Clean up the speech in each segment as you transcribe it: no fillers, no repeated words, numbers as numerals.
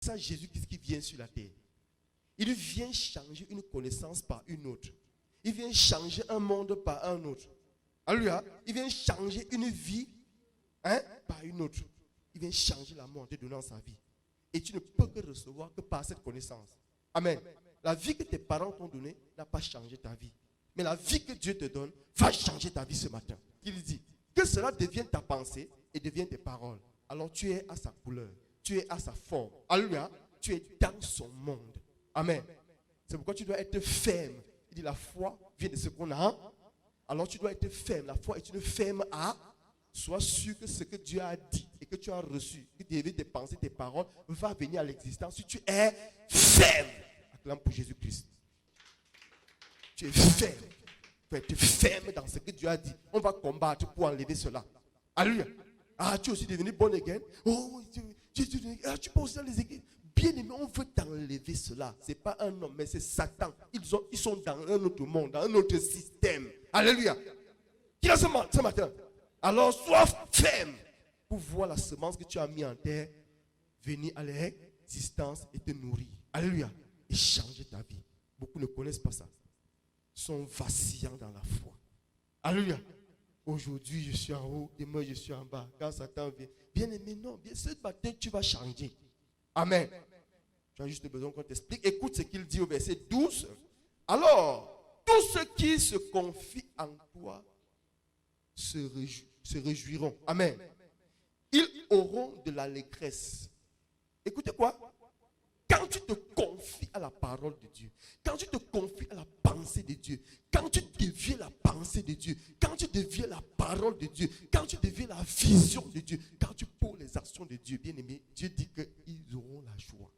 ça Jésus qui vient sur la terre. Il vient changer une connaissance par une autre. Il vient changer un monde par un autre. Alléluia. Il vient changer une vie par une autre. Il vient changer la mort en te donnant sa vie. Et tu ne peux que recevoir que par cette connaissance. Amen. La vie que tes parents t'ont donnée n'a pas changé ta vie. Mais la vie que Dieu te donne va changer ta vie ce matin. Il dit que cela devienne ta pensée et devienne tes paroles. Alors tu es à sa couleur. Tu es à sa forme. Alléluia. Tu es dans son monde. Amen. C'est pourquoi tu dois être ferme. Il dit la foi vient de ce qu'on a. Alors tu dois être ferme. La foi est une ferme à. Sois sûr que ce que Dieu a dit et que tu as reçu, que tu devais tes pensées, tes paroles, va venir à l'existence si tu es ferme. Acclame pour Jésus-Christ. Tu es ferme. Tu es ferme dans ce que Dieu a dit. On va combattre pour enlever cela. Alléluia. Ah, tu es aussi devenu born again. Oh, tu peux aussi dans les églises. Bien aimé, on veut t'enlever cela. Ce n'est pas un homme, mais c'est Satan. Ils sont dans un autre monde, dans un autre système. Alléluia. Qui a ce matin? Alors sois ferme pour voir la semence que tu as mis en terre venir à l'existence et te nourrir. Alléluia. Et changer ta vie. Beaucoup ne connaissent pas ça. Ils sont vacillants dans la foi. Alléluia. Aujourd'hui, je suis en haut, demain, je suis en bas. Quand Satan vient, bien aimé, non, bien, ce matin, tu vas changer. Amen. Tu as juste besoin qu'on t'explique. Écoute ce qu'il dit au verset 12. Alors, tous ceux qui se confient en toi se réjouiront. Amen. Ils auront de l'allégresse. Écoutez quoi? Quand tu te confies à la parole de Dieu, quand tu te confies à la pensée de Dieu, quand tu deviens la pensée de Dieu, quand tu deviens la parole de Dieu, quand tu deviens la vision de Dieu, quand tu poses les actions de Dieu, bien aimé, Dieu dit qu'ils auront la joie.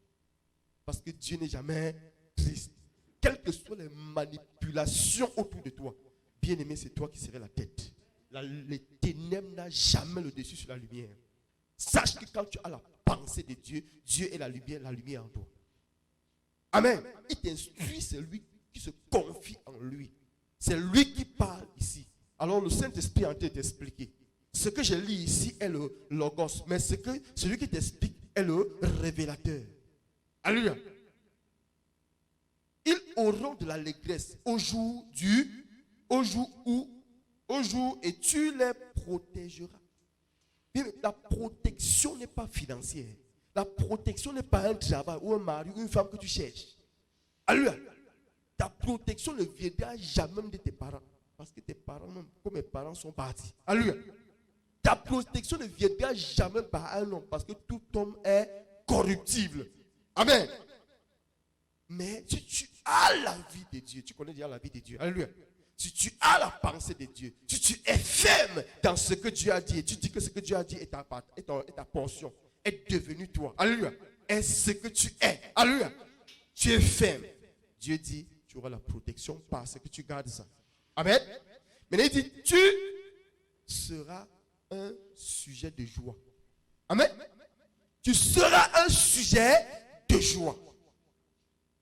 Parce que Dieu n'est jamais triste. Quelles que soient les manipulations autour de toi, bien aimé, c'est toi qui serais la tête. Les ténèbres n'ont jamais le dessus sur la lumière. Sache que quand tu as la pensée de Dieu, Dieu est la lumière en toi. Amen. Il t'instruit, c'est lui qui se confie en lui. C'est lui qui parle ici. Alors le Saint-Esprit est en train de t'expliquer. Ce que je lis ici est le logos, mais celui qui t'explique est le révélateur. Alléluia. Ils auront de l'allégresse au jour et tu les protégeras. La protection n'est pas financière. La protection n'est pas un travail ou un mari ou une femme que tu cherches. Alléluia. Ta protection ne viendra jamais de tes parents. Parce que tes parents, même comme mes parents, sont partis. Alléluia. Ta protection ne viendra jamais par un homme. Parce que tout homme est corruptible. Amen. Mais si tu as la vie de Dieu, tu connais déjà la vie de Dieu. Alléluia. Si tu as la pensée de Dieu, si tu es ferme dans ce que Dieu a dit, et tu dis que ce que Dieu a dit est ta portion, est devenu toi. Alléluia. Est ce que tu es. Alléluia. Tu es ferme. Dieu dit, tu auras la protection parce que tu gardes ça. Amen. Mais il dit, tu seras un sujet de joie. Amen. Tu seras un sujet de joie.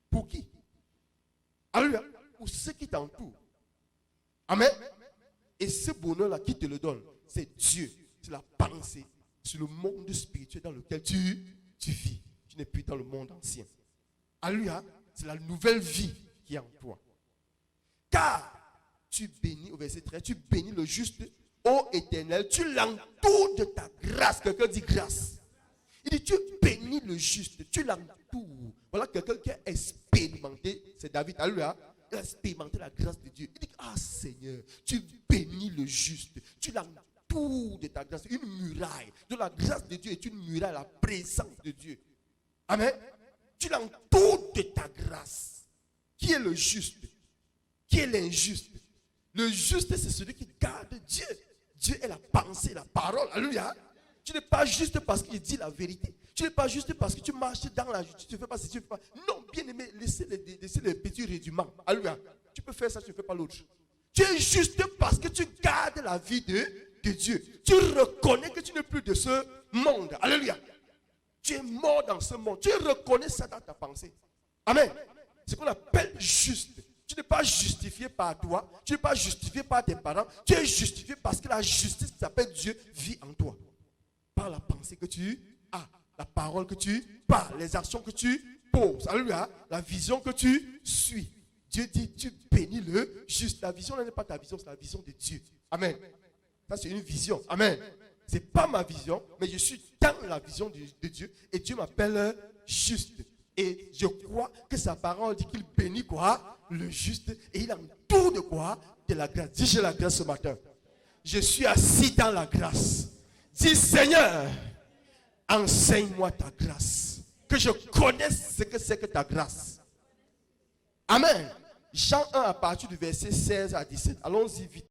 Pour qui? Alléluia. Pour ceux qui t'entourent. Amen. Et ce bonheur-là, qui te le donne? C'est Dieu. C'est la pensée. C'est le monde spirituel dans lequel tu vis. Tu n'es plus dans le monde ancien. Alléluia. C'est la nouvelle vie qui est en toi. Car tu bénis, au verset 13, tu bénis le juste, ô Éternel, tu l'entoures de ta grâce. Quelqu'un dit grâce. Il dit, tu bénis le juste, tu l'entoures. Voilà quelqu'un qui a expérimenté, c'est David. Alléluia. Il a expérimenté la grâce de Dieu. Il dit, ah Seigneur, tu bénis le juste. Tu l'entoures de ta grâce. Une muraille. De la grâce de Dieu est une muraille, la présence de Dieu. Amen. Tu l'entoures de ta grâce. Qui est le juste? Qui est l'injuste? Le juste, c'est celui qui garde Dieu. Dieu est la pensée, la parole. Alléluia. Tu n'es pas juste parce qu'il dit la vérité. Tu n'es pas juste parce que tu marches dans la justice. Tu ne fais pas ce que tu ne fais pas. Non, bien aimé, laissez les petits rudiments. Alléluia. Tu peux faire ça, tu ne fais pas l'autre. Tu es juste parce que tu gardes la vie de Dieu. Tu reconnais que tu n'es plus de ce monde. Alléluia. Tu es mort dans ce monde. Tu reconnais ça dans ta pensée. Amen. C'est ce qu'on appelle juste. Tu n'es pas justifié par toi. Tu n'es pas justifié par tes parents. Tu es justifié parce que la justice qui s'appelle Dieu vit en toi. Par la pensée que tu as. La parole que tu parles, les actions que tu poses. Alléluia. La vision que tu suis. Dieu dit, tu bénis le juste. La vision n'est pas ta vision, c'est la vision de Dieu. Amen. Ça, c'est une vision. Amen. Ce n'est pas ma vision, mais je suis dans la vision de Dieu. Et Dieu m'appelle juste. Et je crois que sa parole dit qu'il bénit quoi? Le juste. Et il entoure de quoi? De la grâce. Dis, j'ai la grâce ce matin. Je suis assis dans la grâce. Dis, Seigneur, enseigne-moi ta grâce. Que je connaisse ce que c'est que ta grâce. Amen. Jean 1 à partir du verset 16 à 17. Allons-y vite.